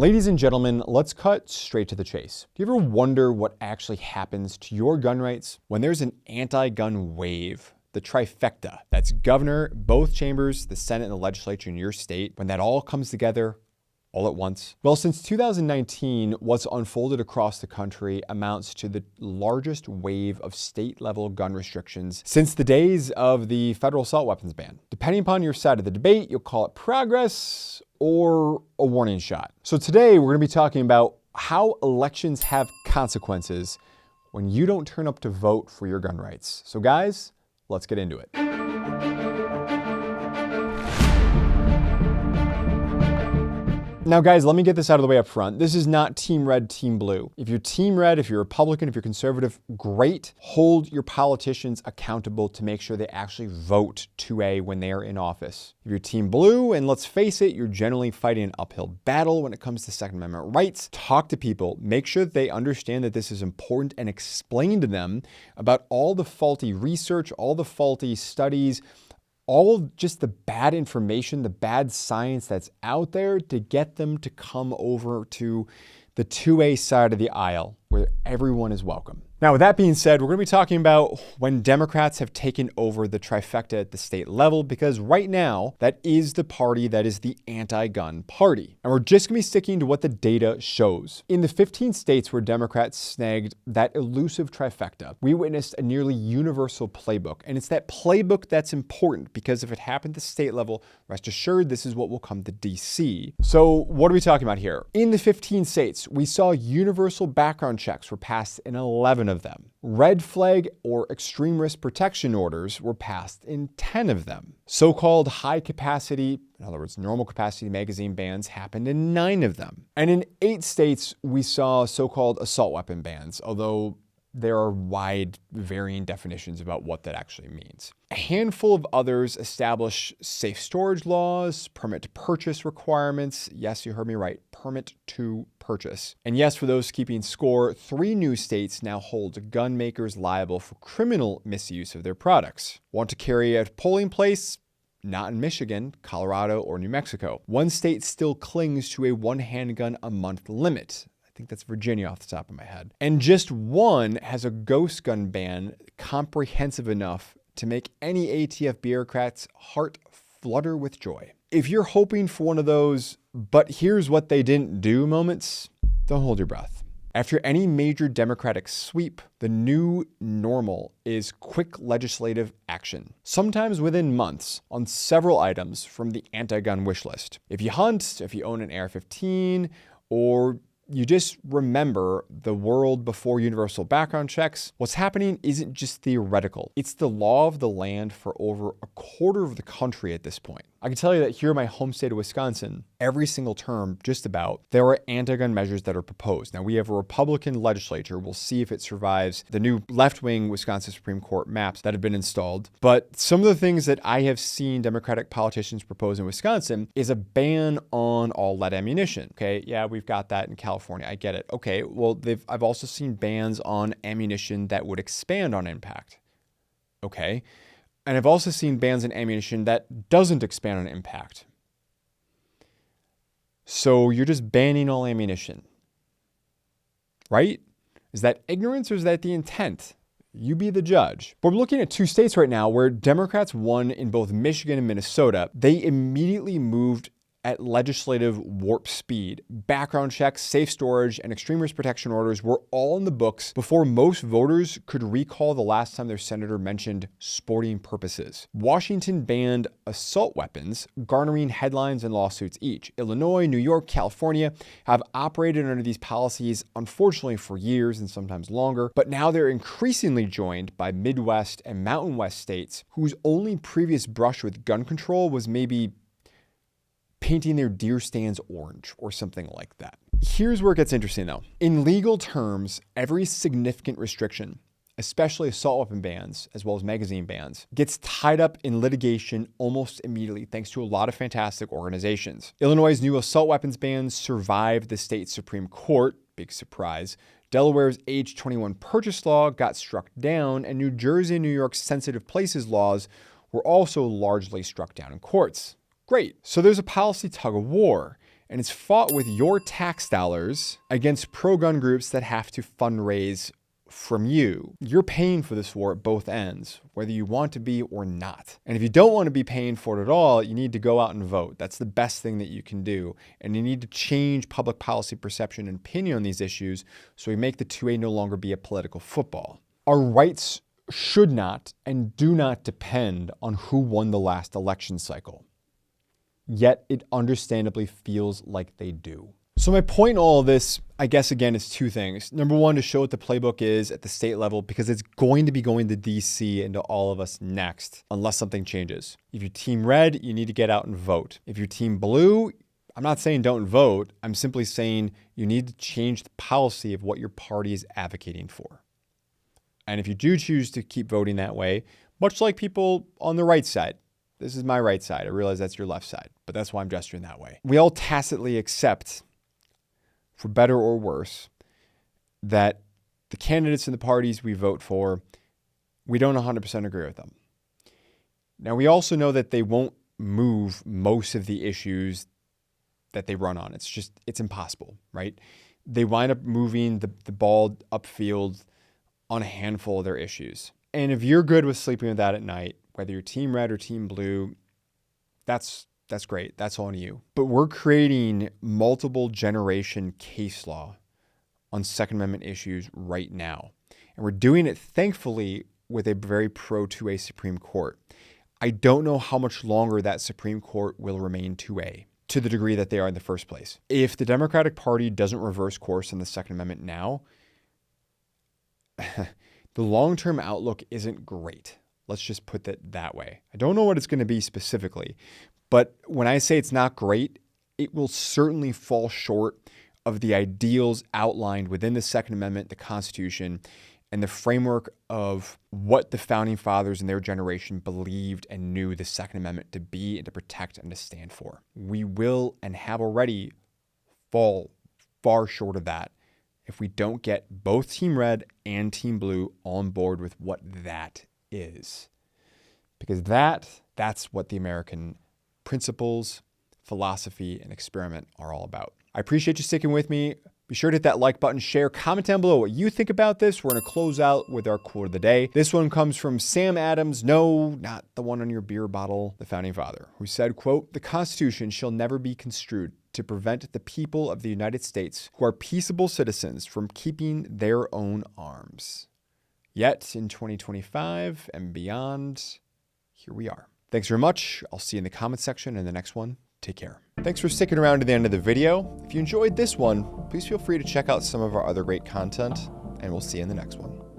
Ladies and gentlemen, let's cut straight to the chase. Do you ever wonder what actually happens to your gun rights when there's an anti-gun wave? The trifecta. That's governor, both chambers, the Senate and the legislature in your state. When that all comes together all at once. Well, since 2019, what's unfolded across the country amounts to the largest wave of state-level gun restrictions since the days of the federal assault weapons ban. Depending upon your side of the debate, you'll call it progress or a warning shot. So today, we're going to be talking about how elections have consequences when you don't turn up to vote for your gun rights. So guys, let's get into it. Now guys, let me get this out of the way up front. This is not team red, team blue. If you're team red, if you're Republican, if you're conservative, great. Hold your politicians accountable to make sure they actually vote 2A when they are in office. If you're team blue, and let's face it, you're generally fighting an uphill battle when it comes to Second Amendment rights, talk to people, make sure that they understand that this is important and explain to them about all the faulty research, all the faulty studies, all of just the bad information, the bad science that's out there to get them to come over to the 2A side of the aisle where everyone is welcome. Now, with that being said, we're going to be talking about when Democrats have taken over the trifecta at the state level, because right now, that is the party that is the anti-gun party. And we're just going to be sticking to what the data shows. In the 15 states where Democrats snagged that elusive trifecta, we witnessed a nearly universal playbook. And it's that playbook that's important, because if it happened at the state level, rest assured, this is what will come to DC. So what are we talking about here? In the 15 states, we saw universal background checks were passed in 11 of them. Red flag or extreme risk protection orders were passed in 10 of them. So-called high capacity, in other words, normal capacity magazine bans happened in 9 of them. And in 8 states, we saw so-called assault weapon bans, although there are wide varying definitions about what that actually means. A handful of others establish safe storage laws, permit to purchase requirements. Yes, you heard me right, permit to purchase. And yes, for those keeping score, 3 new states now hold gun makers liable for criminal misuse of their products. Want to carry at a polling place? Not in Michigan, Colorado, or New Mexico. 1 state still clings to a 1 handgun a month limit. I think that's Virginia off the top of my head. And just 1 has a ghost gun ban comprehensive enough to make any ATF bureaucrat's heart flutter with joy. If you're hoping for one of those, but here's what they didn't do moments, don't hold your breath. After any major Democratic sweep, the new normal is quick legislative action, sometimes within months, on several items from the anti-gun wish list. If you hunt, if you own an AR-15, or you just remember the world before universal background checks, what's happening isn't just theoretical. It's the law of the land for over a quarter of the country at this point. I can tell you that here in my home state of Wisconsin, every single term, just about, there are anti-gun measures that are proposed. Now, we have a Republican legislature. We'll see if it survives the new left-wing Wisconsin Supreme Court maps that have been installed. But some of the things that I have seen Democratic politicians propose in Wisconsin is a ban on all lead ammunition. Okay, yeah, we've got that in California. I get it. Okay, well, I've also seen bans on ammunition that would expand on impact. Okay. And I've also seen bans on ammunition that doesn't expand on impact. So you're just banning all ammunition, right? Is that ignorance or is that the intent? You be the judge. But we're looking at 2 states right now where Democrats won in both Michigan and Minnesota. They immediately moved at legislative warp speed. Background checks, safe storage, and extreme risk protection orders were all in the books before most voters could recall the last time their senator mentioned sporting purposes. Washington banned assault weapons, garnering headlines and lawsuits each. Illinois, New York, California have operated under these policies, unfortunately, for years and sometimes longer, but now they're increasingly joined by Midwest and Mountain West states whose only previous brush with gun control was maybe painting their deer stands orange or something like that. Here's where it gets interesting though. In legal terms, every significant restriction, especially assault weapon bans, as well as magazine bans, gets tied up in litigation almost immediately thanks to a lot of fantastic organizations. Illinois' new assault weapons bans survived the state Supreme Court, big surprise. Delaware's age 21 purchase law got struck down, and New Jersey and New York's sensitive places laws were also largely struck down in courts. Great. So there's a policy tug of war. And it's fought with your tax dollars against pro-gun groups that have to fundraise from you. You're paying for this war at both ends, whether you want to be or not. And if you don't want to be paying for it at all, you need to go out and vote. That's the best thing that you can do. And you need to change public policy perception and opinion on these issues so we make the 2A no longer be a political football. Our rights should not and do not depend on who won the last election cycle. Yet it understandably feels like they do. So my point in all of this, I guess, again, is two things. Number one, to show what the playbook is at the state level, because it's going to be going to DC and to all of us next, unless something changes. If you're team red, you need to get out and vote. If you're team blue, I'm not saying don't vote. I'm simply saying you need to change the policy of what your party is advocating for. And if you do choose to keep voting that way, much like people on the right side, this is my right side. I realize that's your left side, but that's why I'm gesturing that way. We all tacitly accept, for better or worse, that the candidates in the parties we vote for, we don't 100% agree with them. Now, we also know that they won't move most of the issues that they run on. It's impossible, right? They wind up moving the ball upfield on a handful of their issues. And if you're good with sleeping with that at night, whether you're team red or team blue, that's great. That's on you. But we're creating multiple generation case law on Second Amendment issues right now. And we're doing it, thankfully, with a very pro 2A Supreme Court. I don't know how much longer that Supreme Court will remain 2A to the degree that they are in the first place. If the Democratic Party doesn't reverse course in the Second Amendment now, the long-term outlook isn't great. Let's just put it that way. I don't know what it's going to be specifically, but when I say it's not great, it will certainly fall short of the ideals outlined within the Second Amendment, the Constitution, and the framework of what the Founding Fathers and their generation believed and knew the Second Amendment to be and to protect and to stand for. We will and have already fall far short of that if we don't get both Team Red and Team Blue on board with what that is. Because that's what the American principles, philosophy, and experiment are all about. I appreciate you sticking with me. Be sure to hit that like button, share, comment down below what you think about this. We're going to close out with our quote of the day. This one comes from Sam Adams, no, not the one on your beer bottle, the Founding Father, who said, quote, "The Constitution shall never be construed to prevent the people of the United States who are peaceable citizens from keeping their own arms. Yet in 2025 and beyond, here we are." Thanks very much. I'll see you in the comment section in the next one. Take care. Thanks for sticking around to the end of the video. If you enjoyed this one, please feel free to check out some of our other great content, and we'll see you in the next one.